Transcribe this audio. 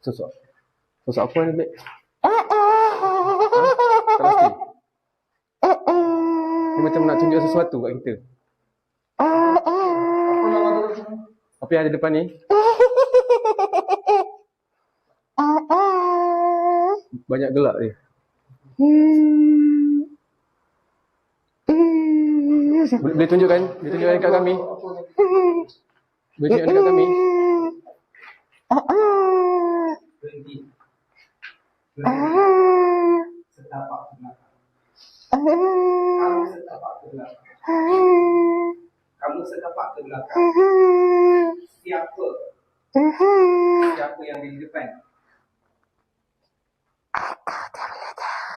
Sosok. Sosok apa ni, Bek? Tak pasti. Dia macam nak tunjuk sesuatu kat kita. Apa yang ada depan ni? Banyak gelak dia. Boleh tunjukkan? Boleh tunjukkan dekat kami? Boleh tunjukkan dekat kami? Berhenti. Setapak ke belakang. Kamu setapak ke belakang. Kamu setapak ke belakang. Siapa? Siapa yang di depan?